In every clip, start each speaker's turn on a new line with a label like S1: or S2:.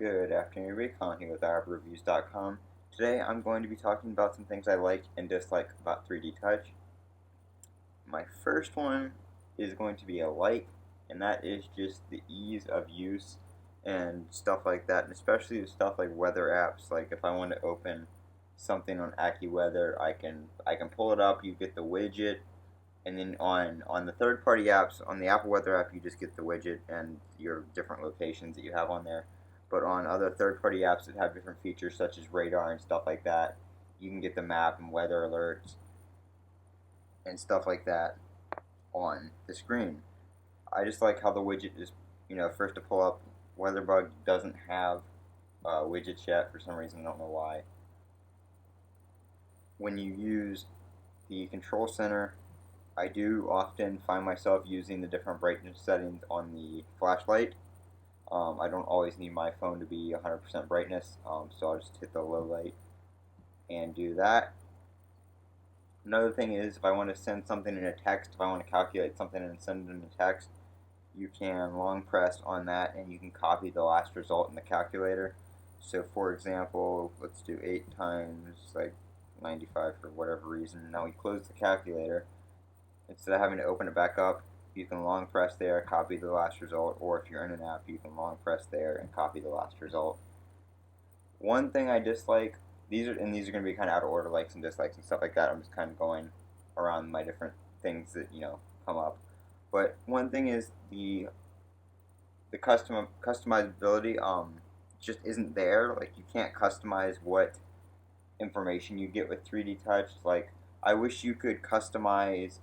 S1: Good afternoon, everybody. Colin here with iReviews.com. Today I'm going to be talking about some things I like and dislike about 3D Touch. My first one is going to be a like, and that is just the ease of use and stuff like that, and especially the stuff like weather apps. Like if I want to open something on AccuWeather, I can pull it up. You get the widget, and then on the third-party apps, on the Apple Weather app, you just get the widget and your different locations that you have on there. But on other third-party apps that have different features such as radar and stuff like that, you can get the map and weather alerts and stuff like that on the screen. I just like how the widget is, first to pull up. WeatherBug doesn't have widgets yet for some reason. I don't know why. When you use the control center, I do often find myself using the different brightness settings on the flashlight. I don't always need my phone to be 100% brightness, so I'll just hit the low light and do that. Another thing is, if I want to send something in a text, if I want to calculate something and send it in a text, you can long press on that and you can copy the last result in the calculator. So for example, let's do 8 times like 95 for whatever reason. Now we close the calculator. Instead of having to open it back up, you can long press there, copy the last result, or if you're in an app, you can long press there and copy the last result. One thing I dislike, these are going to be kind of out of order, likes and dislikes and stuff like that. I'm just kind of going around my different things that come up. But one thing is the customizability just isn't there. Like you can't customize what information you get with 3D Touch. Like I wish you could customize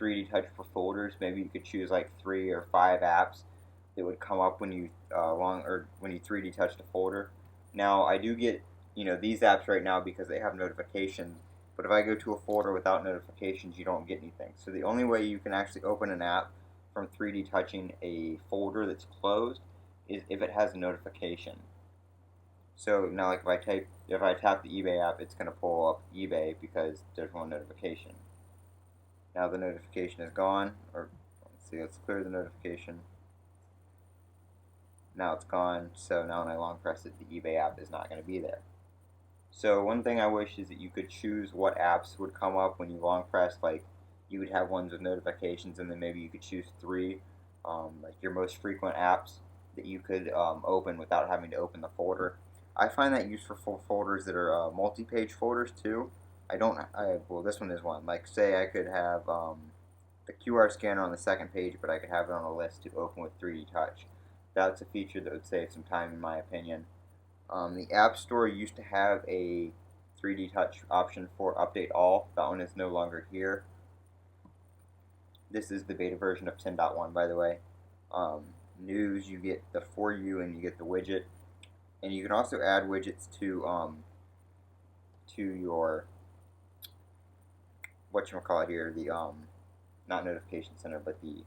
S1: 3D Touch for folders. Maybe you could choose like 3 or 5 apps that would come up when you when you 3D touched a folder. Now I do get these apps right now because they have notifications. But if I go to a folder without notifications, you don't get anything. So the only way you can actually open an app from 3D touching a folder that's closed is if it has a notification. So now, like if I tap the eBay app, it's going to pull up eBay because there's one notification. Now the notification is gone, or let's see, let's clear the notification. Now it's gone, so now when I long press it, the eBay app is not going to be there. So one thing I wish is that you could choose what apps would come up when you long press. Like you would have ones with notifications, and then maybe you could choose 3, like your most frequent apps that you could open without having to open the folder. I find that useful for folders that are multi-page folders too. Well, this one is one. Like say I could have the QR scanner on the second page, but I could have it on a list to open with 3D Touch. That's a feature that would save some time in my opinion. The App Store used to have a 3D Touch option for Update All. That one is no longer here. This is the beta version of 10.1, by the way. News, you get the For You and you get the widget. And you can also add widgets to your whatchamacallit here, the not notification center, but the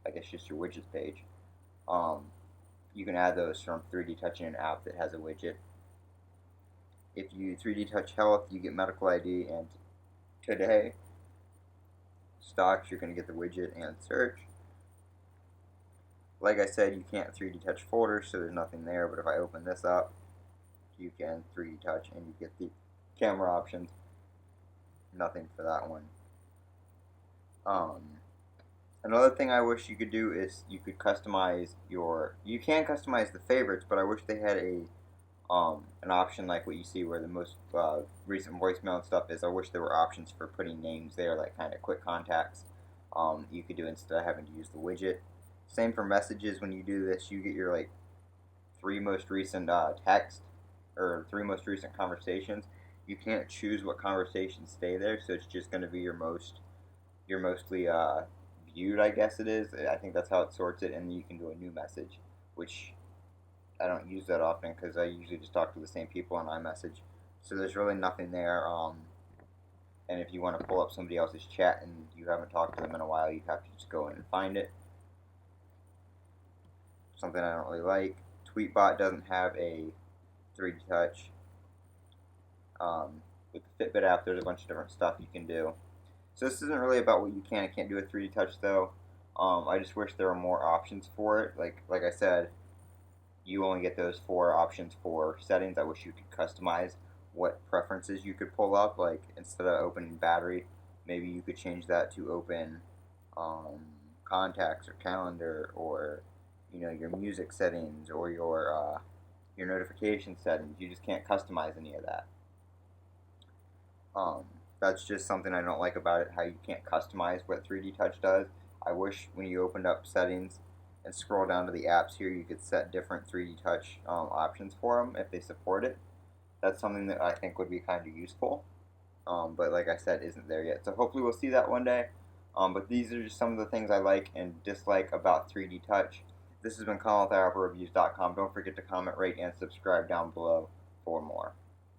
S1: I guess just your widgets page. You can add those from 3D touching an app that has a widget. If you 3D touch health, you get medical ID, and today stocks, you're going to get the widget and search. Like I said, you can't 3D touch folders, so there's nothing there, but if I open this up, you can 3D touch and you get the camera options. Nothing for that one. Another thing I wish you could do is you could customize you can customize the favorites, but I wish they had an option like what you see where the most recent voicemail and stuff is. I wish there were options for putting names there, like kind of quick contacts. You could do instead of having to use the widget. Same for messages. When you do this, you get your like 3 most recent text or 3 most recent conversations. You can't choose what conversations stay there, so it's just going to be your mostly viewed, I guess it is. I think that's how it sorts it, and then you can do a new message, which I don't use that often because I usually just talk to the same people on iMessage. So there's really nothing there. And if you want to pull up somebody else's chat and you haven't talked to them in a while, you have to just go in and find it. Something I don't really like. Tweetbot doesn't have a 3D touch. With the Fitbit app, there's a bunch of different stuff you can do. So this isn't really about what you can and can't do with 3D touch, though. I just wish there were more options for it. Like I said, you only get those 4 options for settings. I wish you could customize what preferences you could pull up. Like instead of opening battery, maybe you could change that to open um, contacts or calendar, or your music settings, or your notification settings. You just can't customize any of that. Um, that's just something I don't like about it, how you can't customize what 3D Touch does. I wish when you opened up settings and scroll down to the apps here, you could set different 3D Touch options for them if they support it. That's something that I think would be kind of useful, but like I said, isn't there yet. So hopefully we'll see that one day. But these are just some of the things I like and dislike about 3D Touch. This has been Colin with iOperaReviews.com. Don't forget to comment, rate, and subscribe down below for more.